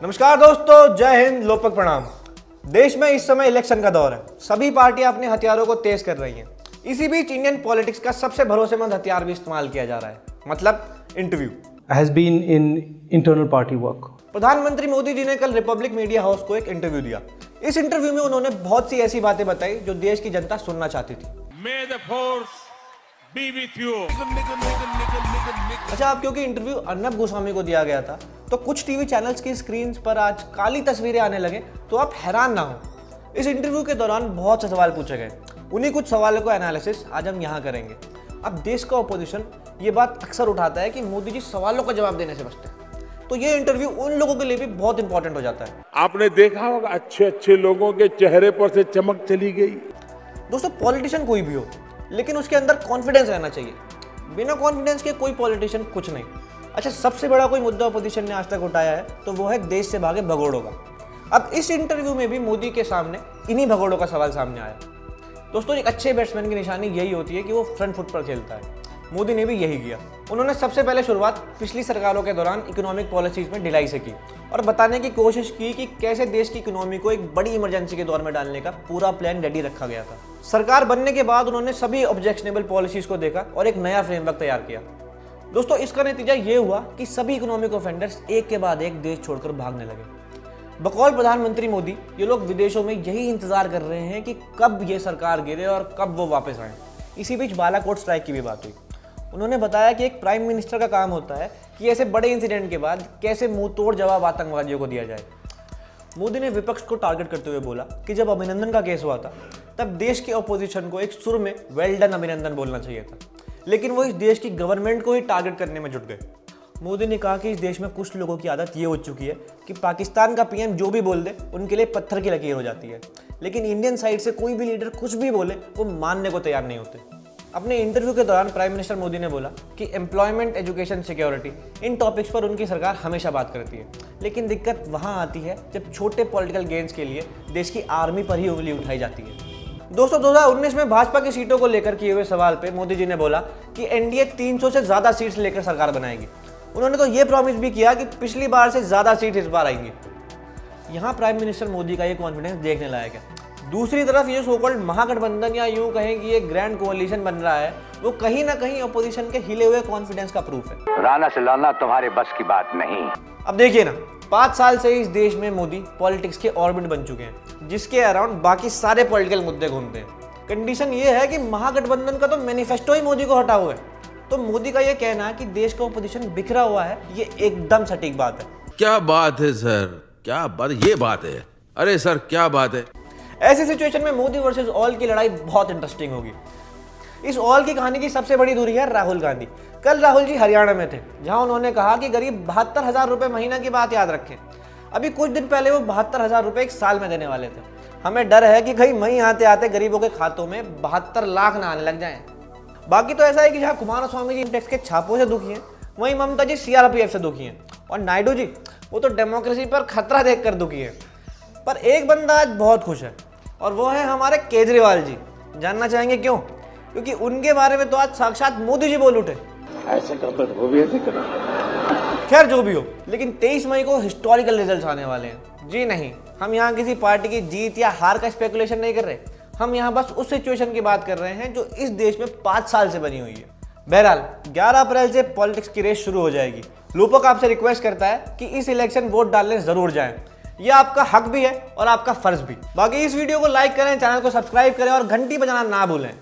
नमस्कार दोस्तों, जय हिंद, लोपक प्रणाम। देश में इस समय इलेक्शन का दौर है। सभी पार्टियां अपने हथियारों को तेज कर रही हैं। इसी बीच इंडियन पॉलिटिक्स का सबसे भरोसेमंद हथियार भी इस्तेमाल किया जा रहा है, मतलब interview. has been in internal party work. प्रधानमंत्री मोदी जी ने कल रिपब्लिक मीडिया हाउस को एक इंटरव्यू दिया। इस इंटरव्यू में उन्होंने बहुत सी ऐसी बातें बताई जो देश की जनता सुनना चाहती थी। May the force be with you. अच्छा, अब क्योंकि इंटरव्यू अर्नब गोस्वामी को दिया गया था, तो कुछ टीवी चैनल्स की स्क्रीन पर आज काली तस्वीरें आने लगे, तो आप हैरान ना हो। इस इंटरव्यू के दौरान बहुत से सवाल पूछे गए। उन्हीं कुछ सवालों का एनालिसिस आज हम यहाँ करेंगे। अब देश का ऑपोजिशन ये बात अक्सर उठाता है कि मोदी जी सवालों का जवाब देने से बचते हैं, तो ये इंटरव्यू उन लोगों के लिए भी बहुत इंपॉर्टेंट हो जाता है। आपने देखा होगा अच्छे अच्छे लोगों के चेहरे पर से चमक चली गई। दोस्तों, पॉलिटिशियन कोई भी हो, लेकिन उसके अंदर कॉन्फिडेंस रहना चाहिए। बिना कॉन्फिडेंस के कोई पॉलिटिशियन कुछ नहीं। अच्छा, सबसे बड़ा कोई मुद्दा अपोजिशन ने आज तक उठाया है तो वो है देश से भागे भगोड़ों का। अब इस इंटरव्यू में भी मोदी के सामने इन्हीं भगोड़ों का सवाल सामने आया। दोस्तों, एक अच्छे बैट्समैन की निशानी यही होती है कि वो फ्रंट फुट पर खेलता है। मोदी ने भी यही किया। उन्होंने सबसे पहले शुरुआत पिछली सरकारों के दौरान इकोनॉमिक पॉलिसीज में ढिलाई से की और बताने की कोशिश की कि कैसे देश की इकोनॉमी को एक बड़ी इमरजेंसी के दौर में डालने का पूरा प्लान रेडी रखा गया था। सरकार बनने के बाद उन्होंने सभी ऑब्जेक्शनेबल पॉलिसीज को देखा और एक नया फ्रेमवर्क तैयार किया। दोस्तों, इसका नतीजा ये हुआ कि सभी इकोनॉमिक ऑफेंडर्स एक के बाद एक देश छोड़कर भागने लगे। बकौल प्रधानमंत्री मोदी, ये लोग विदेशों में यही इंतजार कर रहे हैं कि कब ये सरकार गिरे और कब वो वापस आए। इसी बीच बालाकोट स्ट्राइक की भी बात हुई। उन्होंने बताया कि एक प्राइम मिनिस्टर का काम होता है कि ऐसे बड़े इंसिडेंट के बाद कैसे मुंह तोड़ जवाब आतंकवादियों को दिया जाए। मोदी ने विपक्ष को टारगेट करते हुए बोला कि जब अभिनंदन का केस हुआ था तब देश के अपोजिशन को एक सुर में वेल डन अभिनंदन बोलना चाहिए था, लेकिन वो इस देश की गवर्नमेंट को ही टारगेट करने में जुट गए। मोदी ने कहा कि इस देश में कुछ लोगों की आदत ये हो चुकी है कि पाकिस्तान का पीएम जो भी बोल दे उनके लिए पत्थर की लकीर हो जाती है, लेकिन इंडियन साइड से कोई भी लीडर कुछ भी बोले वो मानने को तैयार नहीं होते। अपने इंटरव्यू के दौरान प्राइम मिनिस्टर मोदी ने बोला कि एम्प्लॉयमेंट, एजुकेशन, सिक्योरिटी, इन टॉपिक्स पर उनकी सरकार हमेशा बात करती है, लेकिन दिक्कत वहाँ आती है जब छोटे पॉलिटिकल गेन्स के लिए देश की आर्मी पर ही उंगली उठाई जाती है। दोस्तों, 2019 में भाजपा की सीटों को लेकर किए हुए सवाल पे मोदी जी ने बोला कि एनडीए 300 से ज़्यादा सीट्स लेकर सरकार बनाएगी। उन्होंने तो ये प्रॉमिस भी किया कि पिछली बार से ज़्यादा सीट इस बार आएंगी। यहाँ प्राइम मिनिस्टर मोदी का ये कॉन्फिडेंस देखने लायक है। दूसरी तरफ ये सो कॉल्ड महागठबंधन, या यूं कहें कि ये ग्रैंड कोalition बन रहा है, वो कहीं ना कहीं अपोजिशन के हिले हुए कॉन्फिडेंस का प्रूफ है। राना से लाना तुम्हारे बस की बात नहीं। अब देखिए ना, 5 साल से इस देश में मोदी पॉलिटिक्स के ऑर्बिट बन चुके हैं, जिसके अराउंड बाकी सारे पॉलिटिकल मुद्दे घूमते हैं। कंडीशन ये है कि महागठबंधन का तो मैनिफेस्टो ही मोदी को हटा हुआ है, तो मोदी का ये कहना कि देश का अपोजिशन बिखरा हुआ है, ये एकदम सटीक बात है। क्या बात है सर, क्या बात, ये बात है। अरे सर, क्या बात है। ऐसी सिचुएशन में मोदी वर्सेस ऑल की लड़ाई बहुत इंटरेस्टिंग होगी। इस ऑल की कहानी की सबसे बड़ी दूरी है राहुल गांधी। कल राहुल जी हरियाणा में थे, जहां उन्होंने कहा कि गरीब 72,000 रुपए महीना की बात याद रखें। अभी कुछ दिन पहले वो 72,000 रुपए एक साल में देने वाले थे। हमें डर है कि कहीं मई आते आते गरीबों के खातों में 72 लाख ना आने लग जाए। बाकी तो ऐसा है कि जहाँ कुमारस्वामी जी टैक्स के छापों से दुखी हैं, वहीं ममता जी सीआरपीएफ से दुखी हैं, और नायडू जी वो तो डेमोक्रेसी पर खतरा देखकर दुखी हैं। पर एक बंदा आज बहुत खुश है, और वो है हमारे केजरीवाल जी। जानना चाहेंगे क्यों? क्योंकि उनके बारे में तो आज साक्षात मोदी जी बोल उठे। ऐसे करते वो भी ऐसे करें। खैर, जो भी हो, लेकिन 23 मई को हिस्टोरिकल रिजल्ट्स आने वाले हैं। जी नहीं, हम यहाँ किसी पार्टी की जीत या हार का स्पेकुलेशन नहीं कर रहे। हम यहाँ बस उस सिचुएशन की बात कर रहे हैं जो इस देश में 5 साल से बनी हुई है। बहरहाल 11 अप्रैल से पॉलिटिक्स की रेस शुरू हो जाएगी। लोपक आपसे रिक्वेस्ट करता है कि इस इलेक्शन वोट डालने जरूर जाएं। यह आपका हक भी है और आपका फर्ज भी। बाकी इस वीडियो को लाइक करें, चैनल को सब्सक्राइब करें और घंटी बजाना ना भूलें।